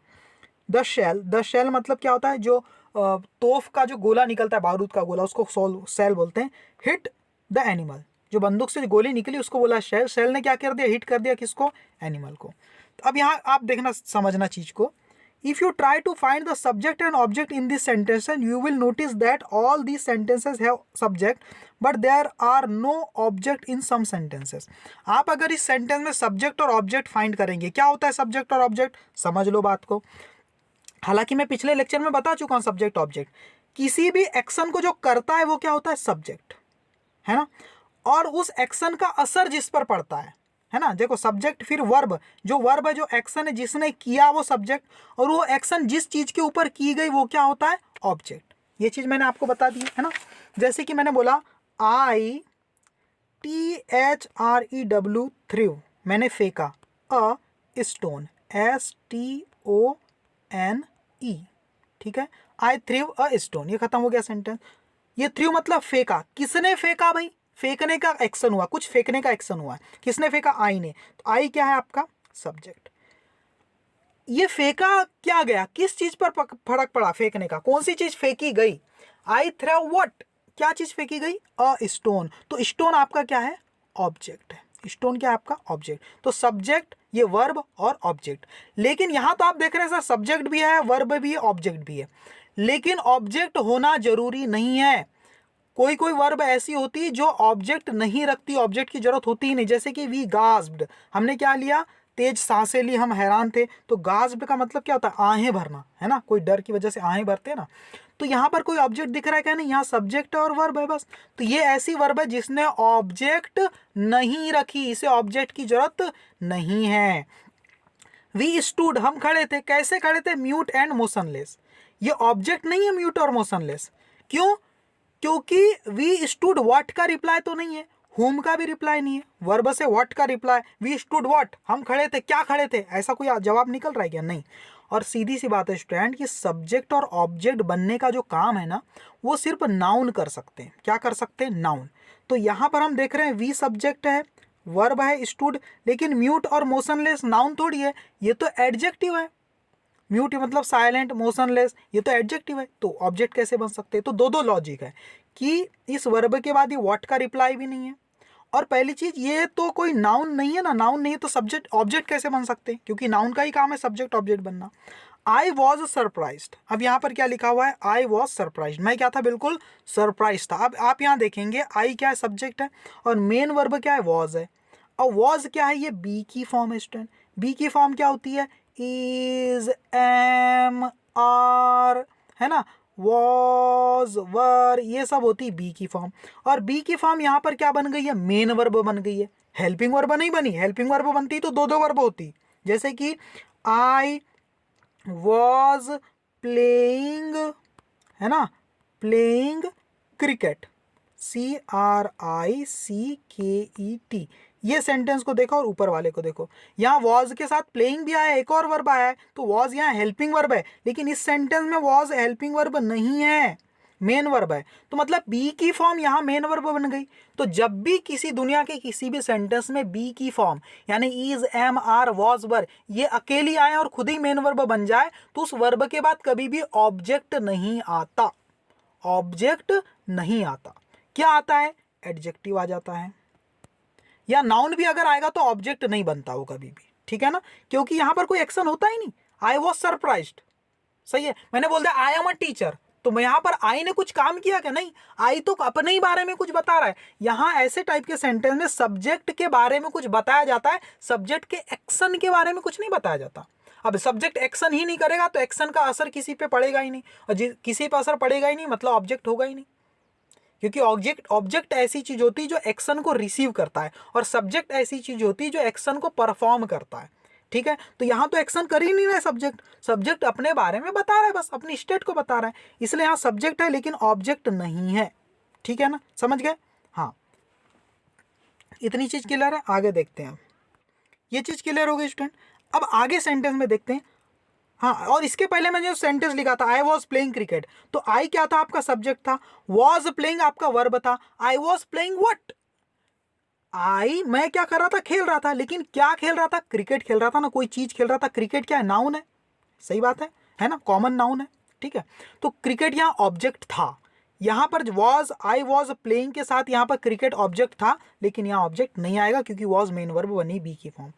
Speaker 1: द शेल मतलब क्या होता है, जो तोफ का जो गोला निकलता है, बारूद का गोला, उसको सेल बोलते हैं। हिट द एनिमल, जो बंदूक से जो गोली निकली उसको बोला शेल ने क्या कर दिया, हिट कर दिया किसको, एनिमल को। तो अब यहाँ आप देखना, समझना चीज को। If you try to find the subject and object in this sentence, you will notice that all these sentences have subject, but there are no object in some sentences. आप अगर इस सेंटेंस में सब्जेक्ट और object find करेंगे, क्या होता है subject और ऑब्जेक्ट, समझ लो बात को। हालांकि मैं पिछले लेक्चर में बता चुका हूँ सब्जेक्ट ऑब्जेक्ट, किसी भी एक्शन को जो करता है वो क्या होता है, सब्जेक्ट, है ना। और उस एक्शन का असर जिस पर पड़ता है ना, देखो सब्जेक्ट, फिर वर्ब, जो वर्ब है, जो एक्शन है जिसने किया वो सब्जेक्ट, और वो एक्शन जिस चीज के ऊपर की गई वो क्या होता है, ऑब्जेक्ट। ये चीज मैंने आपको बता दी है ना। जैसे कि मैंने बोला आई THREW, थ्रीव, मैंने फेंका, अ स्टोन, STONE, ठीक है, आई थ्रीव अ स्टोन, ये खत्म हो गया सेंटेंस। ये थ्रीव मतलब फेंका, किसने फेंका भाई, फेंकने का एक्शन हुआ, कुछ फेंकने का एक्शन हुआ है, किसने फेंका, आई ने, तो आई क्या है आपका सब्जेक्ट। ये फेंका क्या गया, किस चीज पर फर्क पड़ा फेंकने का, कौन सी चीज फेंकी गई, आई थ्रो व्हाट, क्या चीज फेंकी गई, अ स्टोन, तो स्टोन आपका क्या है, ऑब्जेक्ट है, स्टोन क्या है आपका ऑब्जेक्ट, तो सब्जेक्ट, ये वर्ब और ऑब्जेक्ट। लेकिन यहां तो आप देख रहे हैं सर सब्जेक्ट भी है, वर्ब भी है, ऑब्जेक्ट भी है, लेकिन ऑब्जेक्ट होना जरूरी नहीं है। कोई कोई वर्ब ऐसी होती है जो ऑब्जेक्ट नहीं रखती, ऑब्जेक्ट की जरूरत होती ही नहीं, जैसे कि वी गास्प्ड, हमने क्या लिया, तेज सांसें ली, हम हैरान थे, तो गास्प्ड का मतलब क्या होता है, आहें भरना, है ना, कोई डर की वजह से आहें भरते हैं ना। तो यहाँ पर कोई ऑब्जेक्ट दिख रहा है क्या, नहीं, यहाँ सब्जेक्ट और वर्ब है बस। तो ये ऐसी वर्ब है जिसने ऑब्जेक्ट नहीं रखी, इसे ऑब्जेक्ट की जरूरत नहीं है। वी स्टूड, हम खड़े थे, कैसे खड़े थे, म्यूट एंड मोशनलेस, ये ऑब्जेक्ट नहीं है म्यूट और मोशनलेस, क्यों, क्योंकि वी स्टूड व्हाट का रिप्लाई तो नहीं है, हुम का भी रिप्लाई नहीं है, वर्ब से व्हाट का रिप्लाई, वी स्टूड व्हाट, हम खड़े थे, क्या खड़े थे, ऐसा कोई जवाब निकल रहा है क्या, नहीं। और सीधी सी बात है स्टूडेंट कि सब्जेक्ट और ऑब्जेक्ट बनने का जो काम है ना, वो सिर्फ नाउन कर सकते हैं, क्या कर सकते हैं, नाउन। तो यहां पर हम देख रहे हैं वी सब्जेक्ट है, वर्ब है स्टूड, लेकिन म्यूट और मोशनलेस नाउन थोड़ी है, ये तो एडजेक्टिव है, म्यूट मतलब साइलेंट, मोशनलेस, ये तो एडजेक्टिव है, तो ऑब्जेक्ट कैसे बन सकते हैं। तो दो दो लॉजिक है कि इस वर्ब के बाद ये व्हाट का रिप्लाई भी नहीं है, और पहली चीज ये तो कोई नाउन नहीं है ना, नाउन नहीं है तो सब्जेक्ट ऑब्जेक्ट कैसे बन सकते हैं, क्योंकि नाउन का ही काम है सब्जेक्ट ऑब्जेक्ट बनना। आई वॉज सरप्राइज्ड, अब यहाँ पर क्या लिखा हुआ है, आई वॉज सरप्राइज्ड, मैं क्या था, बिल्कुल सरप्राइज था। अब आप यहाँ देखेंगे आई क्या है, सब्जेक्ट है, और मेन वर्ब क्या है, वॉज है, और वॉज क्या है, ये बी की फॉर्म है स्टूडेंट, बी की फॉर्म क्या होती है, इज, एम, आर, है ना, वॉज, वर, ये सब होती है बी की फॉर्म। और बी की फॉर्म यहाँ पर क्या बन गई है, मेन वर्ब बन गई है, हेल्पिंग वर्ब नहीं बनी, हेल्पिंग वर्ब बनती तो दो दो वर्ब होती, जैसे कि आई वॉज प्लेइंग, है ना, प्लेइंग क्रिकेट, CRICKET, ये सेंटेंस को देखो और ऊपर वाले को देखो, यहाँ वॉज के साथ प्लेइंग भी आया है, एक और वर्ब आया है, तो वॉज यहाँ हेल्पिंग वर्ब है, लेकिन इस सेंटेंस में वॉज हेल्पिंग वर्ब नहीं है, मेन वर्ब है, तो मतलब बी की फॉर्म यहाँ मेन वर्ब बन गई। तो जब भी किसी दुनिया के किसी भी सेंटेंस में बी की फॉर्म यानी इज, एम, आर, वॉज, वर ये अकेली आए और खुद ही मेन वर्ब बन जाए, तो उस वर्ब के बाद कभी भी ऑब्जेक्ट नहीं आता, ऑब्जेक्ट नहीं आता, क्या आता है, एडजेक्टिव आ जाता है, या नाउन भी अगर आएगा तो ऑब्जेक्ट नहीं बनता वो कभी भी, ठीक है ना, क्योंकि यहां पर कोई एक्शन होता ही नहीं। आई वॉज सरप्राइज्ड, सही है, मैंने बोल दिया आई एम अ टीचर, तो मैं यहां पर आई ने कुछ काम किया क्या, नहीं, आई तो अपने ही बारे में कुछ बता रहा है। यहां ऐसे टाइप के सेंटेंस में सब्जेक्ट के बारे में कुछ बताया जाता है, सब्जेक्ट के एक्शन के बारे में कुछ नहीं बताया जाता। अब सब्जेक्ट एक्शन ही नहीं करेगा तो एक्शन का असर किसी पे पड़ेगा ही नहीं, और किसी पे असर पड़ेगा ही नहीं मतलब ऑब्जेक्ट होगा ही नहीं, क्योंकि ऑब्जेक्ट ऐसी चीज होती है जो एक्शन को रिसीव करता है, और सब्जेक्ट ऐसी चीज होती है जो एक्शन को परफॉर्म करता है, ठीक है। तो यहां तो एक्शन कर ही नहीं रहा है सब्जेक्ट, सब्जेक्ट अपने बारे में बता रहा है, बस अपनी स्टेट को बता रहा है, इसलिए यहां सब्जेक्ट है लेकिन ऑब्जेक्ट नहीं है, ठीक है ना, समझ गए, हाँ, इतनी चीज क्लियर है। आगे देखते हैं, ये चीज क्लियर हो गई स्टूडेंट। अब आगे सेंटेंस में देखते हैं, हाँ, और इसके पहले मैंने जो सेंटेंस लिखा था आई वॉज प्लेइंग क्रिकेट, तो आई क्या था आपका सब्जेक्ट था, वॉज प्लेइंग आपका वर्ब था, आई वॉज प्लेइंग व्हाट, आई मैं क्या कर रहा था, खेल रहा था, लेकिन क्या खेल रहा था, क्रिकेट खेल रहा था ना, कोई चीज खेल रहा था, क्रिकेट क्या है, नाउन है, सही बात है ना, कॉमन नाउन है, ठीक है। तो क्रिकेट यहाँ ऑब्जेक्ट था, यहां पर वॉज, आई वॉज प्लेइंग के साथ यहां पर क्रिकेट ऑब्जेक्ट था, लेकिन यहां ऑब्जेक्ट नहीं आएगा क्योंकि वॉज मेन वर्ब बनी बी की फॉर्म।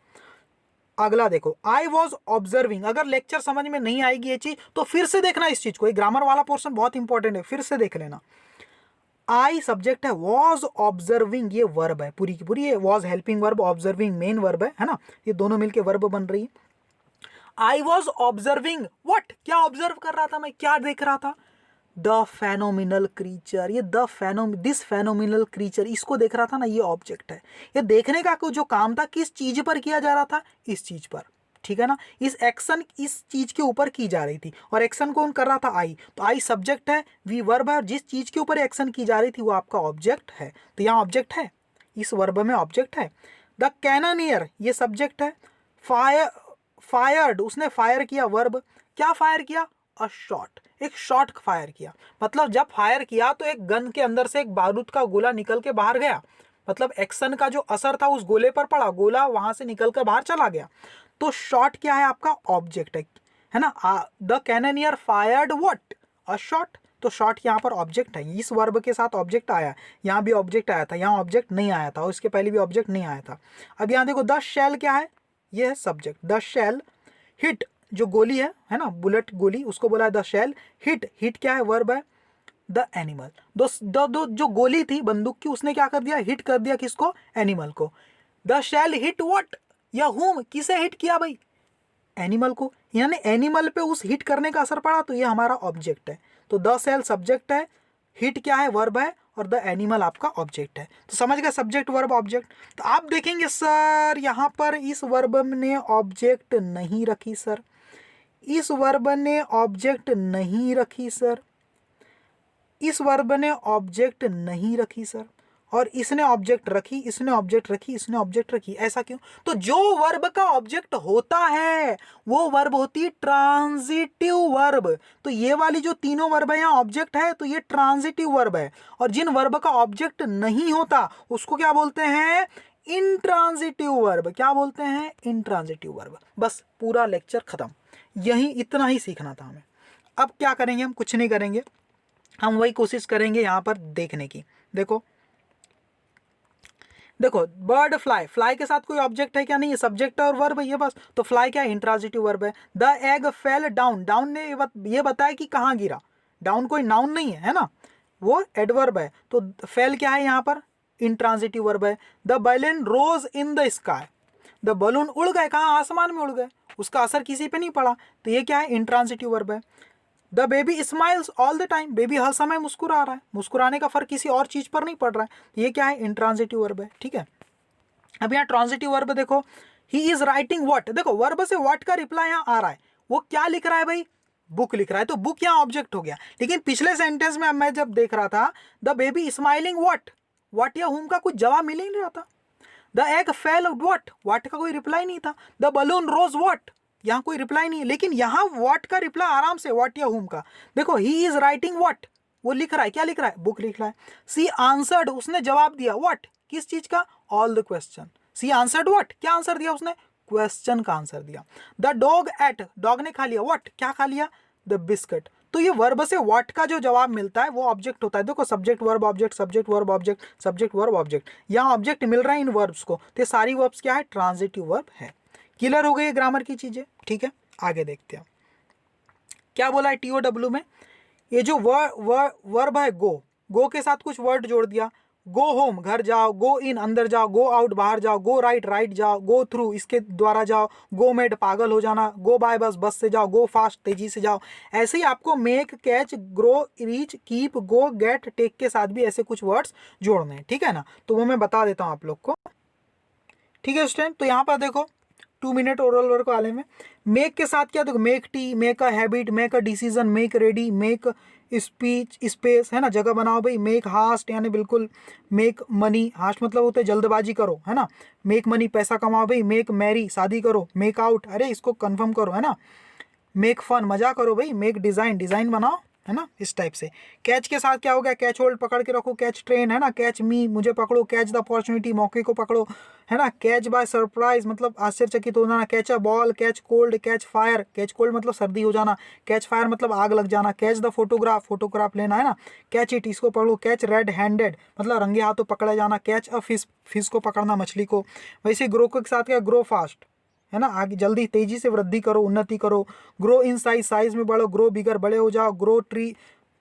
Speaker 1: अगला देखो, आई वॉज ऑब्जर्विंग, अगर लेक्चर समझ में नहीं आएगी ये चीज तो फिर से देखना इस चीज को, ये ग्रामर वाला पोर्शन बहुत इंपॉर्टेंट है, फिर से देख लेना। आई सब्जेक्ट है, वॉज ऑब्जर्विंग ये वर्ब है पूरी की पूरी, ये was helping verb, observing main verb है ना, ये दोनों मिलके वर्ब बन रही है। आई वॉज ऑब्जर्विंग व्हाट, क्या ऑब्जर्व कर रहा था मैं, क्या देख रहा था, द फेनोमिनल क्रीचर, ये दिस फेनोमिनल क्रीचर, इसको देख रहा था ना, ये ऑब्जेक्ट है। ये देखने का जो काम था किस चीज पर किया जा रहा था, इस चीज पर, ठीक है ना, इस एक्शन इस चीज के ऊपर की जा रही थी, और एक्शन कौन कर रहा था, आई, तो आई सब्जेक्ट है, वी वर्ब है, और जिस चीज के ऊपर एक्शन की जा रही थी वो आपका ऑब्जेक्ट है, तो यहाँ ऑब्जेक्ट है, इस वर्ब में ऑब्जेक्ट है। द कैननियर ये सब्जेक्ट है। फायर्ड उसने फायर किया, वर्ब। क्या फायर किया? अ शॉट, एक शॉट फायर किया। मतलब जब फायर किया तो एक गन के अंदर से एक बारूद का गोला निकल के बाहर गया, मतलब एक्शन का जो असर था उस गोले पर पड़ा, गोला वहां से निकल कर बाहर चला गया। तो शॉट क्या है आपका? ऑब्जेक्ट है ना। The cannonier fired what? A shot. तो शॉट यहाँ पर ऑब्जेक्ट है, इस वर्ब के साथ ऑब्जेक्ट आया। यहाँ भी ऑब्जेक्ट आया था, यहाँ ऑब्जेक्ट नहीं आया था, और इसके पहले भी ऑब्जेक्ट नहीं आया था। अब यहाँ देखो द शेल क्या है? ये है सब्जेक्ट। द शेल हिट जो गोली है ना, बुलेट गोली, उसको बोला है द शेल हिट। हिट क्या है? वर्ब है। द एनिमल, दो जो गोली थी बंदूक की, उसने क्या कर दिया? हिट कर दिया किसको? एनिमल को। The shell hit what? या हुम, किसे हिट किया भाई? एनिमल को, यानी एनिमल पे उस हिट करने का असर पड़ा, तो ये हमारा ऑब्जेक्ट है। तो द सेल सब्जेक्ट है, हिट क्या है? वर्ब है, और द एनिमल आपका ऑब्जेक्ट है। तो समझ गए, सब्जेक्ट वर्ब ऑब्जेक्ट। तो आप देखेंगे सर यहाँ पर इस वर्ब ने ऑब्जेक्ट नहीं रखी सर, इस वर्ब ने ऑब्जेक्ट नहीं रखी सर, इस वर्ब ने ऑब्जेक्ट नहीं रखी सर, और इसने ऑब्जेक्ट रखी, इसने ऑब्जेक्ट रखी, इसने ऑब्जेक्ट रखी। ऐसा क्यों? तो जो वर्ब का ऑब्जेक्ट होता है वो वर्ब होती है ट्रांजिटिव वर्ब। तो ये वाली जो तीनों वर्ब है यहाँ ऑब्जेक्ट है, तो ये ट्रांजिटिव वर्ब है। और जिन वर्ब का ऑब्जेक्ट नहीं होता उसको क्या बोलते हैं? Intransitive verb. क्या बोलते हैं? Intransitive verb. बस पूरा लेक्चर खत्म, यही इतना ही सीखना था हमें। अब क्या करेंगे? हम कुछ नहीं करेंगे, हम वही कोशिश करेंगे यहाँ पर देखने की। देखो देखो बर्ड फ्लाई, फ्लाई के साथ कोई ऑब्जेक्ट है क्या? नहीं है, सब्जेक्ट और वर्ब है ये बस। तो फ्लाई क्या है? इंट्रांजिटिव वर्ब है। The egg fell down, down ने ये बताया कि कहाँ गिरा, डाउन कोई नाउन नहीं है ना, वो एडवर्ब है। तो फेल क्या है यहाँ पर? इंट्रांजिटिव वर्ब है। The balloon rose in the sky, the balloon उड़ गए, कहाँ? आसमान में उड़ गए, उसका असर किसी पे नहीं पड़ा, तो ये क्या है? इंट्रांजिटिव वर्ब है। The baby smiles all the time, baby हर समय मुस्कुरा रहा है, मुस्कुराने का फर्क किसी और चीज पर नहीं पड़ रहा है, ये क्या है? इंट्रांजिटिव वर्ब है। ठीक है, अब यहाँ ट्रांजिटिव वर्ब देखो, ही इज राइटिंग व्हाट। देखो वर्ब से व्हाट का रिप्लाई यहाँ आ रहा है, वो क्या लिख रहा है भाई? बुक लिख रहा है, तो बुक यहाँ ऑब्जेक्ट हो गया। लेकिन पिछले सेंटेंस में मैं जब देख रहा था, the baby smiling what, what या हुम का कुछ जवाब मिल ही नहीं रहा था। The egg fail what, what का कोई रिप्लाई नहीं था। द बलून रोज व्हाट, यहाँ कोई रिप्लाई नहीं है। लेकिन यहाँ व्हाट का रिप्लाई आराम से, व्हाट या हुम का। देखो ही इज राइटिंग व्हाट, वो लिख रहा है, क्या लिख रहा है? बुक लिख रहा है। सी आंसर्ड, उसने जवाब दिया, व्हाट, किस चीज का? All the question. She answered what, क्या आंसर दिया उसने? क्वेश्चन का आंसर दिया। द डॉग एट, डॉग ने खा लिया, व्हाट, क्या खा लिया? The biscuit. तो ये वर्ब से व्हाट का जो जवाब मिलता है वो ऑब्जेक्ट होता है। देखो subject verb object, subject verb object, subject verb object, यहाँ ऑब्जेक्ट मिल रहा है इन वर्ब्स को। तो ये सारी वर्ब्स क्या है? ट्रांजिटिव वर्ब है। क्लियर हो गई ग्रामर की चीजें? ठीक है, आगे देखते हैं क्या बोला है TOW में। ये जो वर्ब है गो, गो के साथ कुछ वर्ड जोड़ दिया। गो होम, घर जाओ। गो इन, अंदर जाओ। गो आउट, बाहर जाओ। गो राइट, राइट जाओ। गो थ्रू, इसके द्वारा जाओ। गो मेड, पागल हो जाना। गो बाय बस, बस से जाओ। गो फास्ट, तेजी से जाओ। ऐसे ही आपको make, catch, grow, reach, keep, go, get, take के साथ भी ऐसे कुछ वर्ड्स जोड़ने हैं। ठीक है ना, तो वो मैं बता देता हूँ आप लोग को। ठीक है स्टूडेंट, तो यहाँ पर देखो 2 मिनट ओरल वर्क वाले में मेक के साथ क्या? देखो make tea, make a habit, make a decision, make ready, make speech, space, है ना, जगह बनाओ भाई। मेक हास्ट, यानी बिल्कुल। मेक मनी, हास्ट मतलब होता है जल्दबाजी करो, है ना। मेक मनी, पैसा कमाओ भाई। मेक मैरी, शादी करो। मेक आउट, अरे इसको कंफर्म करो, है ना। मेक फन, मजा करो भाई। मेक डिजाइन, डिजाइन बनाओ, है ना, इस टाइप से। कैच के साथ क्या हो गया? कैच होल्ड, पकड़ के रखो। कैच ट्रेन, है ना। कैच मी, मुझे पकड़ो। कैच द अपॉर्चुनिटी, मौके को पकड़ो, है ना। कैच बाय सरप्राइज मतलब आश्चर्यचकित हो जाना। Catch a ball, catch cold, catch fire, catch cold मतलब सर्दी हो जाना। कैच फायर मतलब आग लग जाना। कैच द फोटोग्राफ, फोटोग्राफ लेना, है ना। कैच इट, इसको पकड़ो। कैच रेड हैंडेड मतलब रंगे हाथों पकड़ा जाना। कैच अ फिश, फिश को पकड़ना, मछली को। वैसे ग्रो के साथ क्या? ग्रो फास्ट, है ना, आगे जल्दी तेजी से वृद्धि करो, उन्नति करो। ग्रो इन साइज, साइज में बढ़ो। ग्रो बिगर, बड़े हो जाओ। ग्रो ट्री,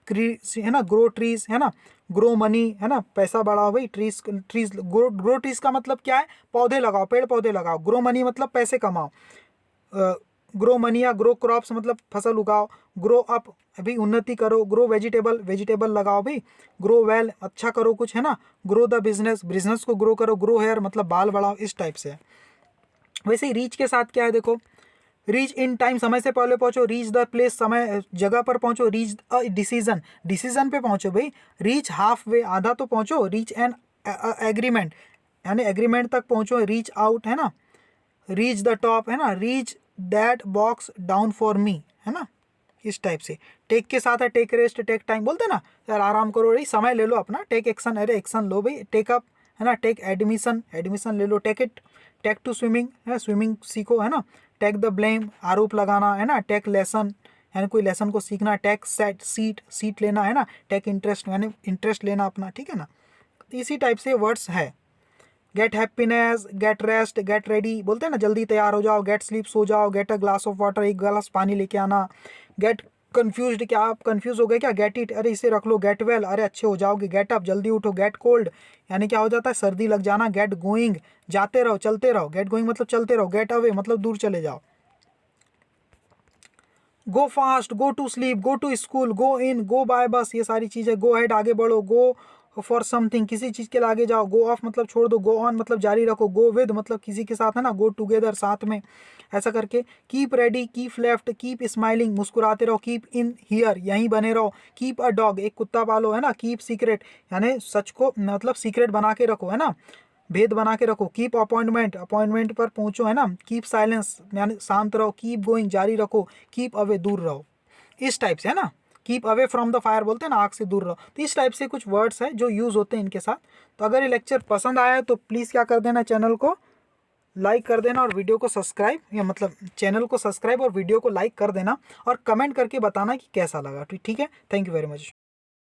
Speaker 1: है ना। ग्रो ट्रीज, है ना। ग्रो मनी, है ना, पैसा बढ़ाओ भाई। ट्रीज, ट्रीज, ग्रो ट्रीज का मतलब क्या है? पौधे लगाओ, पेड़ पौधे लगाओ। ग्रो मनी मतलब पैसे कमाओ। ग्रो मनी या ग्रो क्रॉप्स मतलब फसल उगाओ। ग्रो अप, अभी उन्नति करो। ग्रो वेजिटेबल, वेजिटेबल लगाओ भाई। ग्रो वेल, अच्छा करो कुछ, है ना। ग्रो द बिजनेस, बिजनेस को ग्रो करो। ग्रो हेयर मतलब बाल बढ़ाओ, इस टाइप से। वैसे ही रीच के साथ क्या है? देखो रीच इन टाइम, समय से पहले पहुंचो। रीच द प्लेस, समय जगह पर पहुंचो। रीच अ डिसीजन, डिसीजन पे पहुंचो भाई। रीच हाफ वे, आधा तो पहुंचो। रीच एन एग्रीमेंट, यानी एग्रीमेंट तक पहुँचो, रीच आउट है ना, रीच द टॉप है ना, reach that box down for me है ना, इस टाइप से। टेक के साथ है टेक रेस्ट, टेक टाइम, बोलते हैं ना यार आराम करो भाई, समय ले लो अपना। टेक एक्शन, अरे एक्शन लो भाई। टेक अप है ना, टेक एडमिशन, एडमिशन ले लो। Take it, take to swimming है, स्विमिंग सीखो है ना। टेक द ब्लेम, आरोप लगाना है ना। टेक लेसन यानी कोई लेसन को सीखना। टेक सेट, सीट, सीट लेना है ना। टेक इंटरेस्ट यानी इंटरेस्ट लेना अपना, ठीक है ना। तो इसी टाइप से वर्ड्स है। Get happiness, get rest, get ready, बोलते हैं ना जल्दी तैयार हो जाओ। गेट स्लीप, सो जाओ। Get a glass of water, एक गिलास पानी लेके आना। गेट कन्फ्यूज्ड, क्या आप कन्फ्यूज हो गए क्या? गेट इट, अरे इसे रख लो। गेट वेल, अरे अच्छे हो जाओगे। गेट अप, जल्दी उठो। गेट कोल्ड यानी क्या हो जाता है, सर्दी लग जाना। गेट गोइंग, जाते रहो, चलते रहो। गेट गोइंग मतलब चलते रहो। गेट अवे मतलब दूर चले जाओ। Go fast, go to sleep, go to school, go in, go by bus, ये सारी चीज़ें। गो हेड, आगे बढ़ो। गो फॉर समथिंग, किसी चीज़ के लिए आगे जाओ। गो ऑफ मतलब छोड़ दो। गो ऑन मतलब जारी रखो। गो विद मतलब किसी के साथ है ना। गो टुगेदर, साथ में, ऐसा करके। Keep ready, keep left, keep smiling, मुस्कुराते रहो। कीप इन हियर, यहीं बने रहो। कीप अ डॉग, एक कुत्ता पालो है ना। कीप सीक्रेट यानी सच को मतलब सीक्रेट बना के रखो है ना, भेद बना के रखो। कीप अपॉइंटमेंट, अपॉइंटमेंट पर पहुंचो है ना। कीप साइलेंस यानी शांत रहो। कीप गोइंग, जारी रखो। कीप अवे, दूर रहो, इस टाइप से है ना। Keep away from the fire, बोलते हैं ना आग से दूर रहो। तो इस टाइप से कुछ वर्ड्स हैं जो यूज़ होते हैं इनके साथ। तो अगर ये लेक्चर पसंद आया है तो प्लीज़ क्या कर देना, चैनल को लाइक कर देना और वीडियो को सब्सक्राइब, या मतलब चैनल को सब्सक्राइब और वीडियो को लाइक कर देना, और कमेंट करके बताना कि कैसा लगा। ठीक है, थैंक यू वेरी मच।